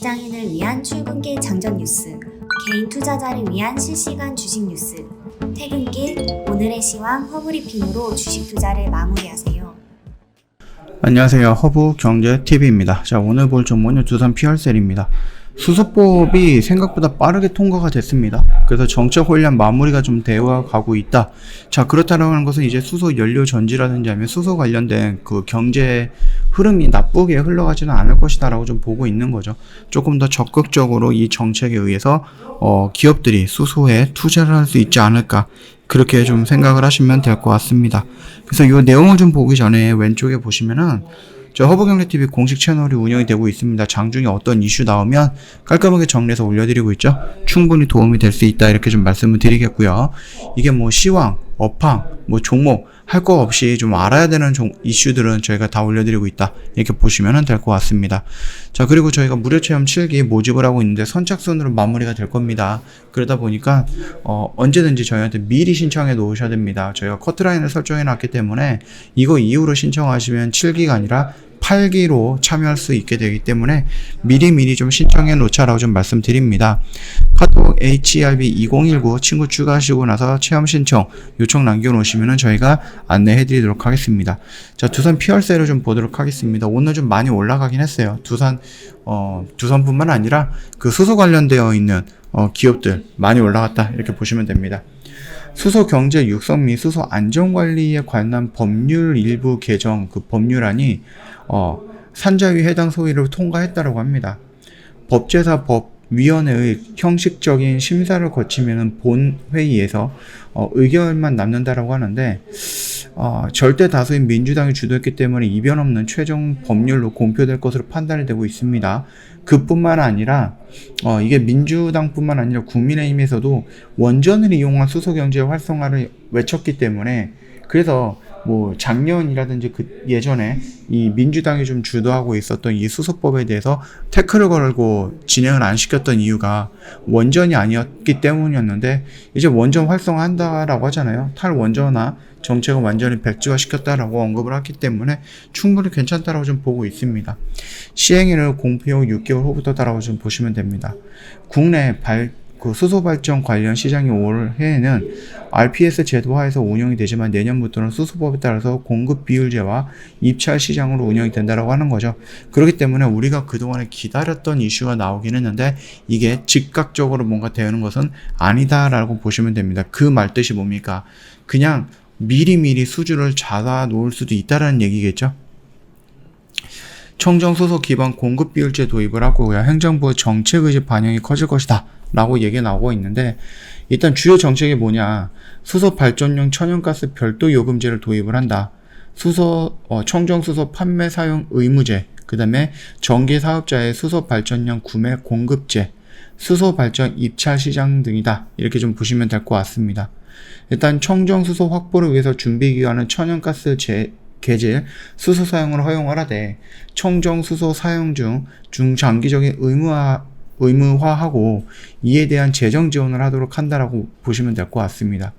직장인을 위한 출근길 장전 뉴스, 개인 투자자를 위한 실시간 주식 뉴스, 퇴근길 오늘의 시황 허브리핑으로 주식 투자를 마무리하세요. 안녕하세요. 허브경제TV입니다. 자, 오늘 볼 종목은 두산 PR셀입니다. 수소법이 생각보다 빠르게 통과가 됐습니다. 그래서 정책 혼란 마무리가 좀 되어 가고 있다. 자, 그렇다라고 하는 것은 이제 수소 연료 전지라든지 아니면 수소 관련된 그 경제 흐름이 나쁘게 흘러가지는 않을 것이다라고 좀 보고 있는 거죠. 조금 더 적극적으로 이 정책에 의해서 기업들이 수소에 투자를 할 수 있지 않을까, 그렇게 좀 생각을 하시면 될 것 같습니다. 그래서 이 내용을 좀 보기 전에 왼쪽에 보시면은 저 허브경제TV 공식 채널이 운영이 되고 있습니다. 장중에 어떤 이슈 나오면 깔끔하게 정리해서 올려드리고 있죠. 충분히 도움이 될 수 있다, 이렇게 좀 말씀을 드리겠고요. 이게 뭐 시황, 업황, 뭐 종목 할 거 없이 좀 알아야 되는 이슈들은 저희가 다 올려드리고 있다, 이렇게 보시면 될 것 같습니다. 자, 그리고 저희가 무료 체험 7기 모집을 하고 있는데 선착순으로 마무리가 될 겁니다. 그러다 보니까 언제든지 저희한테 미리 신청해 놓으셔야 됩니다. 저희가 커트라인을 설정해 놨기 때문에 이거 이후로 신청하시면 7기가 아니라 8기로 참여할 수 있게 되기 때문에 미리 좀 신청해 놓자라고 좀 말씀드립니다. 카톡 HERB2019 친구 추가하시고 나서 체험 신청 요청 남겨놓으시면 저희가 안내해 드리도록 하겠습니다. 자, 두산 PR셀을 좀 보도록 하겠습니다. 오늘 좀 많이 올라가긴 했어요. 두산뿐만 아니라 그 수소 관련되어 있는 기업들 많이 올라갔다, 이렇게 보시면 됩니다. 수소 경제 육성 및 수소 안전관리에 관한 법률 일부 개정, 그 법률안이 산자위 해당 소위를 통과했다고 합니다. 법제사법위원회의 형식적인 심사를 거치면 본 회의에서 의견만 남는다라고 하는데, 절대 다수인 민주당이 주도했기 때문에 이변 없는 최종 법률로 공표될 것으로 판단이 되고 있습니다. 그뿐만 아니라 이게 민주당뿐만 아니라 국민의힘에서도 원전을 이용한 수소경제 활성화를 외쳤기 때문에, 그래서 뭐 작년이라든지 그 예전에 이 민주당이 좀 주도하고 있었던 이 수소법에 대해서 태클을 걸고 진행을 안 시켰던 이유가 원전이 아니었기 때문이었는데, 이제 원전 활성화한다라고 하잖아요. 탈원전화 정책을 완전히 백지화시켰다라고 언급을 했기 때문에 충분히 괜찮다라고 좀 보고 있습니다. 시행일을 공표 후 6개월 후부터다라고 좀 보시면 됩니다. 국내 수소 발전 관련 시장이 올해에는 RPS 제도화에서 운영이 되지만 내년부터는 수소법에 따라서 공급 비율제와 입찰 시장으로 운영이 된다라고 하는 거죠. 그렇기 때문에 우리가 그동안에 기다렸던 이슈가 나오긴 했는데 이게 즉각적으로 뭔가 되는 것은 아니다라고 보시면 됩니다. 그 말뜻이 뭡니까? 그냥 미리 수주를 잡아 놓을 수도 있다라는 얘기겠죠. 청정수소 기반 공급 비율제 도입을 하고요. 행정부의 정책 의지 반영이 커질 것이다 라고 얘기가 나오고 있는데, 일단 주요 정책이 뭐냐, 수소 발전용 천연가스 별도 요금제를 도입을 한다. 청정수소 판매 사용 의무제, 그 다음에 전기 사업자의 수소 발전용 구매 공급제, 수소 발전 입찰 시장 등이다, 이렇게 좀 보시면 될 것 같습니다. 일단 청정수소 확보를 위해서 준비기간은 천연가스 개질 수소 사용을 허용하되 청정수소 사용 중 중장기적인 의무화하고 이에 대한 재정 지원을 하도록 한다라고 보시면 될 것 같습니다.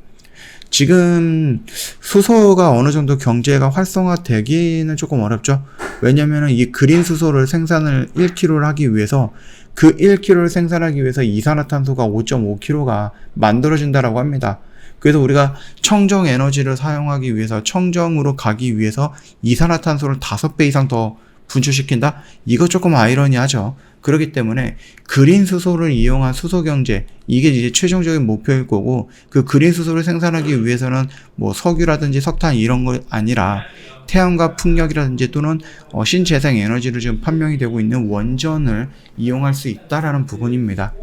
지금 수소가 어느 정도 경제가 활성화되기는 조금 어렵죠. 왜냐면은 이 그린 수소를 생산을 1kg를 하기 위해서 그 1kg를 생산하기 위해서 이산화탄소가 5.5kg가 만들어진다라고 합니다. 그래서 우리가 청정 에너지를 사용하기 위해서, 청정으로 가기 위해서 이산화탄소를 5배 이상 더 분출시킨다? 이거 조금 아이러니하죠. 그렇기 때문에 그린 수소를 이용한 수소 경제, 이게 이제 최종적인 목표일 거고, 그 그린 수소를 생산하기 위해서는 뭐 석유라든지 석탄 이런 거 아니라 태양과 풍력이라든지 또는 신재생 에너지를 지금 판명이 되고 있는 원전을 이용할 수 있다라는 부분입니다.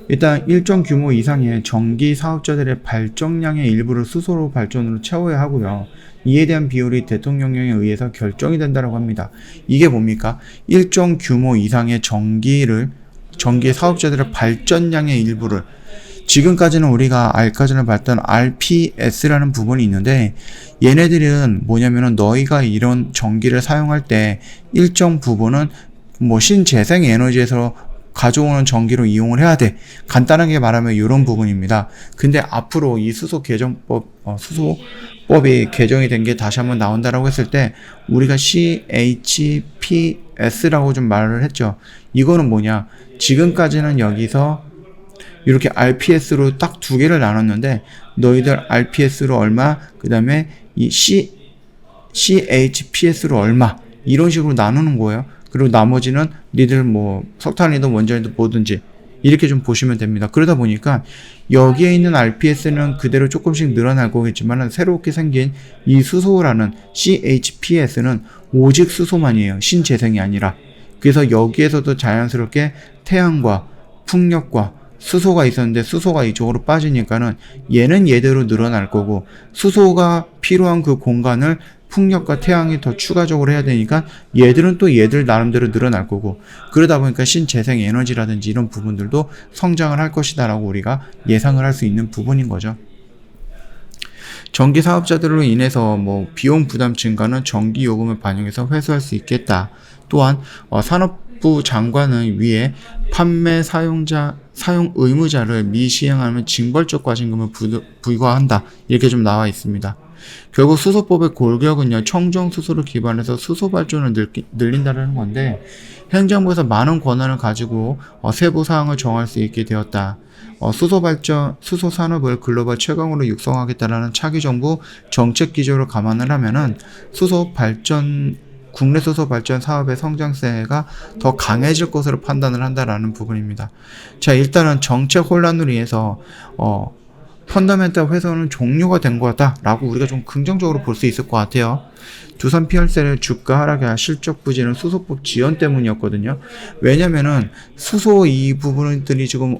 일단 일정 규모 이상의 전기 사업자들의 발전량의 일부를 수소로 발전으로 채워야 하고요. 이에 대한 비율이 대통령령에 의해서 결정이 된다고 합니다. 이게 뭡니까? 일정 규모 이상의 전기 사업자들의 발전량의 일부를, 지금까지는 우리가 알까지는 봤던 RPS라는 부분이 있는데, 얘네들은 뭐냐면은 너희가 이런 전기를 사용할 때 일정 부분은 뭐 신재생 에너지에서 가져오는 전기로 이용을 해야 돼. 간단하게 말하면 이런 부분입니다. 근데 앞으로 이 수소 개정법, 수소법이 개정이 된 게 다시 한번 나온다라고 했을 때 우리가 CHPS라고 좀 말을 했죠. 이거는 뭐냐? 지금까지는 여기서 이렇게 RPS로 딱 두 개를 나눴는데 너희들 RPS로 얼마, 그 다음에 이 CHPS로 얼마 이런 식으로 나누는 거예요. 그리고 나머지는 니들 뭐 석탄이든 원전이든 뭐든지 이렇게 좀 보시면 됩니다. 그러다 보니까 여기에 있는 RPS는 그대로 조금씩 늘어날 거겠지만 새롭게 생긴 이 수소라는 CHPS는 오직 수소만이에요. 신재생이 아니라. 그래서 여기에서도 자연스럽게 태양과 풍력과 수소가 있었는데 수소가 이쪽으로 빠지니까는 얘는 얘대로 늘어날 거고 수소가 필요한 그 공간을 풍력과 태양이 더 추가적으로 해야 되니까 얘들은 또 얘들 나름대로 늘어날 거고 그러다 보니까 신재생 에너지라든지 이런 부분들도 성장을 할 것이다 라고 우리가 예상을 할 수 있는 부분인 거죠. 전기 사업자들로 인해서 뭐 비용 부담 증가는 전기 요금을 반영해서 회수할 수 있겠다. 또한 산업부 장관은 위에 판매 사용자 사용 의무자를 미시행하면 징벌적 과징금을 부과한다. 이렇게 좀 나와 있습니다. 결국 수소법의 골격은요, 청정 수소를 기반해서 수소 발전을 늘린다는 건데, 행정부에서 많은 권한을 가지고 세부 사항을 정할 수 있게 되었다. 수소 산업을 글로벌 최강으로 육성하겠다라는 차기 정부 정책 기조를 감안을 하면은 국내 수소 발전 사업의 성장세가 더 강해질 것으로 판단을 한다라는 부분입니다. 자, 일단은 정책 혼란으로 인해서 펀더멘탈 훼손은 종료가 된 거다라고 우리가 좀 긍정적으로 볼 수 있을 것 같아요. 두산 PR셀의 주가 하락의 실적 부진은 수소법 지연 때문이었거든요. 왜냐면은 수소 이 부분들이 지금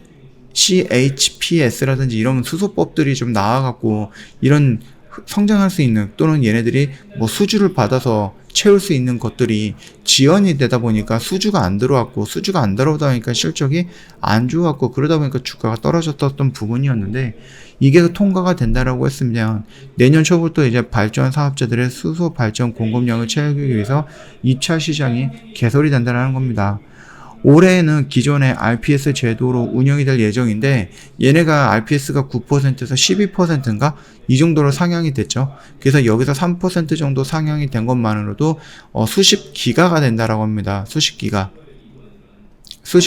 CHPS라든지 이런 수소법들이 좀 나와갖고 이런 성장할 수 있는 또는 얘네들이 뭐 수주를 받아서 채울 수 있는 것들이 지연이 되다 보니까 수주가 안 들어오다 보니까 실적이 안 좋았고 그러다 보니까 주가가 떨어졌던 부분이었는데 이게 통과가 된다라고 했으면 내년 초부터 이제 발전 사업자들의 수소 발전 공급량을 채우기 위해서 2차 시장이 개설이 된다는 겁니다. 올해는 기존의 RPS 제도로 운영이 될 예정인데 얘네가 RPS가 9%에서 12%인가? 이 정도로 상향이 됐죠. 그래서 여기서 3% 정도 상향이 된 것만으로도 수십 기가가 된다라고 합니다. 수십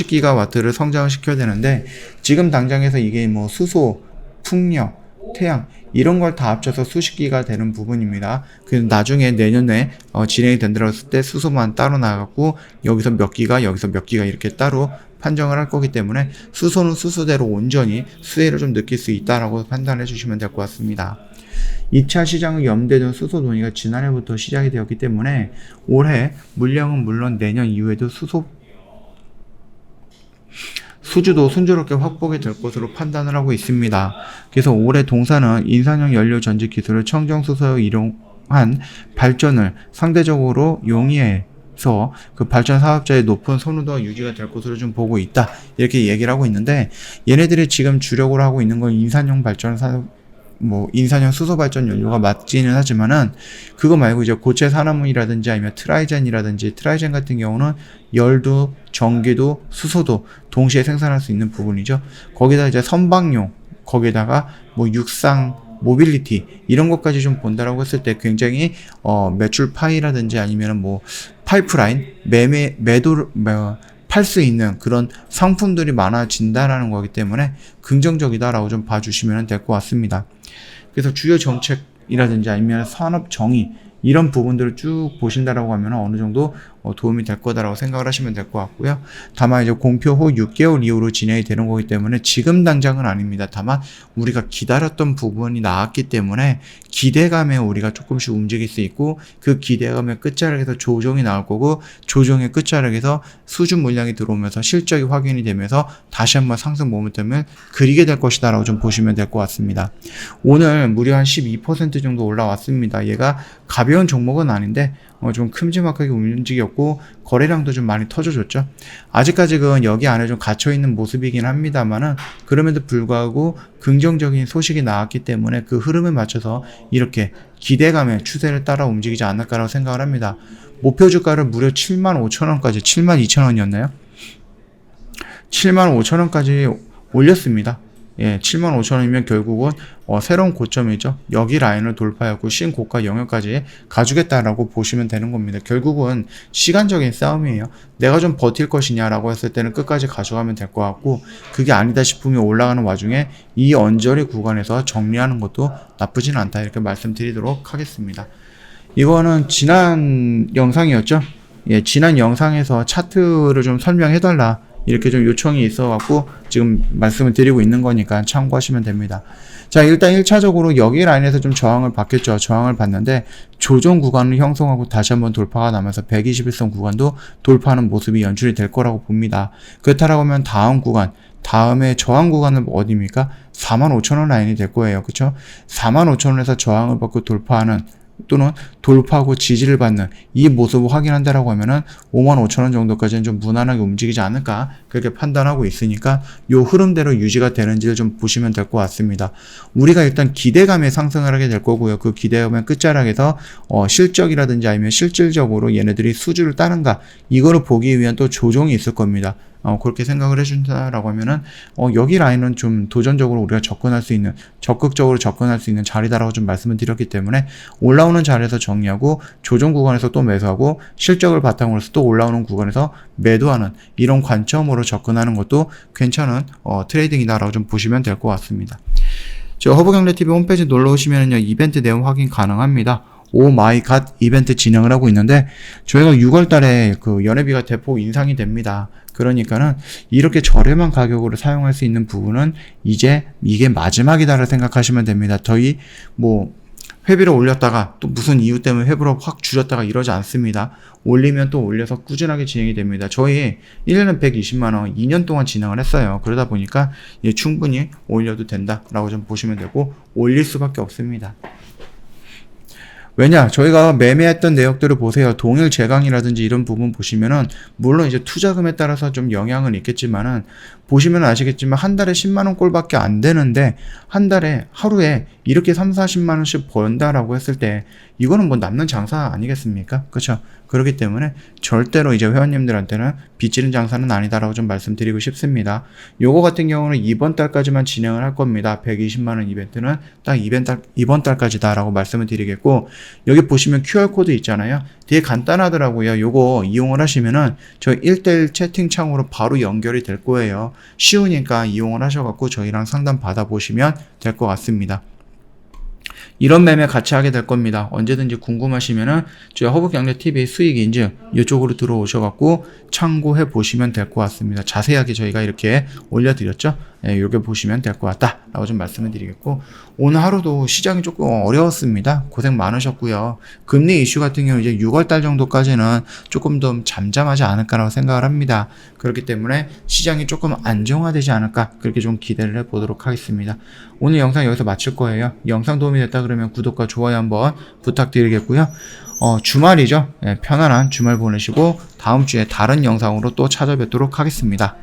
기가와트를 성장을 시켜야 되는데 지금 당장에서 이게 뭐 수소, 풍력, 태양 이런 걸 다 합쳐서 수십 기가 되는 부분입니다. 그래서 나중에 내년에 진행이 된다고 했을 때 수소만 따로 나가고 여기서 몇 기가 이렇게 따로 판정을 할 거기 때문에 수소는 수소대로 온전히 수혜를 좀 느낄 수 있다라고 판단해 주시면 될 것 같습니다. 2차 시장을 염두에 수소 논의가 지난해부터 시작이 되었기 때문에 올해 물량은 물론 내년 이후에도 수주도 순조롭게 확보가 될 것으로 판단을 하고 있습니다. 그래서 올해 동사는 인산형 연료 전지 기술을 청정수소에 이용한 발전을 상대적으로 용이해서 그 발전 사업자의 높은 선호도가 유지가 될 것으로 좀 보고 있다. 이렇게 얘기를 하고 있는데 얘네들이 지금 주력으로 하고 있는 건 인산형 수소 발전 연료가 맞지는 하지만은 그거 말고 이제 고체 산화물이라든지 아니면 트라이젠 같은 경우는 열도, 전기도, 수소도 동시에 생산할 수 있는 부분이죠. 거기다 이제 선박용, 거기다가 뭐 육상, 모빌리티 이런 것까지 좀 본다라고 했을 때 굉장히 매출 파이라든지 아니면은 뭐 파이프라인, 팔 수 있는 그런 상품들이 많아진다라는 거기 때문에 긍정적이다라고 좀 봐주시면 될 것 같습니다. 그래서 주요 정책이라든지 아니면 산업 정의 이런 부분들을 쭉 보신다라고 하면 어느 정도 도움이 될 거다라고 생각을 하시면 될 것 같고요. 다만 이제 공표 후 6개월 이후로 진행이 되는 거기 때문에 지금 당장은 아닙니다. 다만 우리가 기다렸던 부분이 나왔기 때문에 기대감에 우리가 조금씩 움직일 수 있고 그 기대감의 끝자락에서 조정이 나올 거고 조정의 끝자락에서 수주 물량이 들어오면서 실적이 확인이 되면서 다시 한번 상승 모멘텀을 그리게 될 것이다 라고 좀 보시면 될 것 같습니다. 오늘 무려 한 12% 정도 올라왔습니다. 얘가 가벼운 종목은 아닌데 좀 큼지막하게 움직였고 거래량도 좀 많이 터져줬죠. 아직까지는 여기 안에 좀 갇혀있는 모습이긴 합니다만은 그럼에도 불구하고 긍정적인 소식이 나왔기 때문에 그 흐름에 맞춰서 이렇게 기대감의 추세를 따라 움직이지 않을까라고 생각을 합니다. 목표 주가를 무려 75,000원까지 72,000원이었나요? 75,000원까지 올렸습니다. 예, 75,000원이면 결국은 새로운 고점이죠. 여기 라인을 돌파하고 신고가 영역까지 가주겠다라고 보시면 되는 겁니다. 결국은 시간적인 싸움이에요. 내가 좀 버틸 것이냐라고 했을 때는 끝까지 가져가면 될 것 같고, 그게 아니다 싶으면 올라가는 와중에 이 언저리 구간에서 정리하는 것도 나쁘진 않다, 이렇게 말씀드리도록 하겠습니다. 이거는 지난 영상이었죠. 예, 지난 영상에서 차트를 좀 설명해달라 이렇게 좀 요청이 있어갖고 지금 말씀을 드리고 있는 거니까 참고하시면 됩니다. 자, 일단 1차적으로 여기 라인에서 좀 저항을 받겠죠. 저항을 받는데 조정 구간을 형성하고 다시 한번 돌파가 나면서 121선 구간도 돌파하는 모습이 연출이 될 거라고 봅니다. 그렇다라고 하면 다음 구간, 다음에 저항 구간은 어디입니까? 45,000원 라인이 될 거예요. 그쵸? 45,000원에서 저항을 받고 돌파하는, 또는 돌파하고 지지를 받는 이 모습을 확인한다라고 하면은 55,000원 정도까지는 좀 무난하게 움직이지 않을까, 그렇게 판단하고 있으니까 요 흐름대로 유지가 되는지를 좀 보시면 될 것 같습니다. 우리가 일단 기대감에 상승을 하게 될 거고요. 그 기대감의 끝자락에서 실적이라든지 아니면 실질적으로 얘네들이 수주를 따는가, 이거를 보기 위한 또 조정이 있을 겁니다. 그렇게 생각을 해준다라고 하면은 여기 라인은 좀 도전적으로 우리가 접근할 수 있는, 적극적으로 접근할 수 있는 자리다라고 좀 말씀을 드렸기 때문에 올라오는 자리에서 정리하고 조정 구간에서 또 매수하고 실적을 바탕으로 해서 또 올라오는 구간에서 매도하는, 이런 관점으로 접근하는 것도 괜찮은 트레이딩이다라고 좀 보시면 될 것 같습니다. 저 허브경제TV 홈페이지 놀러 오시면은요, 이벤트 내용 확인 가능합니다. 오 마이 갓 이벤트 진행을 하고 있는데, 저희가 6월 달에 그 연회비가 대폭 인상이 됩니다. 그러니까는 이렇게 저렴한 가격으로 사용할 수 있는 부분은 이제 이게 마지막이다라고 생각하시면 됩니다. 저희 회비를 올렸다가 또 무슨 이유 때문에 회비를 확 줄였다가 이러지 않습니다. 올리면 또 올려서 꾸준하게 진행이 됩니다. 저희 1년에 120만원 2년 동안 진행을 했어요. 그러다 보니까 충분히 올려도 된다라고 좀 보시면 되고, 올릴 수밖에 없습니다. 왜냐, 저희가 매매했던 내역들을 보세요. 동일 제강이라든지 이런 부분 보시면은, 물론 이제 투자금에 따라서 좀 영향은 있겠지만은, 보시면 아시겠지만 한 달에 10만원 꼴밖에 안 되는데 한 달에 하루에 이렇게 30-40만원씩 번다라고 했을 때 이거는 남는 장사 아니겠습니까? 그렇죠? 그렇기 때문에 절대로 이제 회원님들한테는 빚지는 장사는 아니다라고 좀 말씀드리고 싶습니다. 요거 같은 경우는 이번 달까지만 진행을 할 겁니다. 120만원 이벤트는 딱 이번 달까지다라고 말씀을 드리겠고, 여기 보시면 QR코드 있잖아요. 되게 간단하더라고요. 요거 이용을 하시면은 저희 1:1 채팅창으로 바로 연결이 될 거예요. 쉬우니까 이용을 하셔갖고 저희랑 상담 받아보시면 될 것 같습니다. 이런 매매 같이 하게 될 겁니다. 언제든지 궁금하시면은 저희 허브경제TV 수익인증 이쪽으로 들어오셔갖고 참고해 보시면 될 것 같습니다. 자세하게 저희가 이렇게 올려드렸죠. 이렇게 보시면 될 것 같다 라고 좀 말씀을 드리겠고, 오늘 하루도 시장이 조금 어려웠습니다. 고생 많으셨고요. 금리 이슈 같은 경우 이제 6월달 정도까지는 조금 더 잠잠하지 않을까라고 생각을 합니다. 그렇기 때문에 시장이 조금 안정화되지 않을까, 그렇게 좀 기대를 해보도록 하겠습니다. 오늘 영상 여기서 마칠 거예요. 영상 도움이 됐다 그러면 구독과 좋아요 한번 부탁드리겠고요. 주말이죠. 편안한 주말 보내시고 다음 주에 다른 영상으로 또 찾아뵙도록 하겠습니다.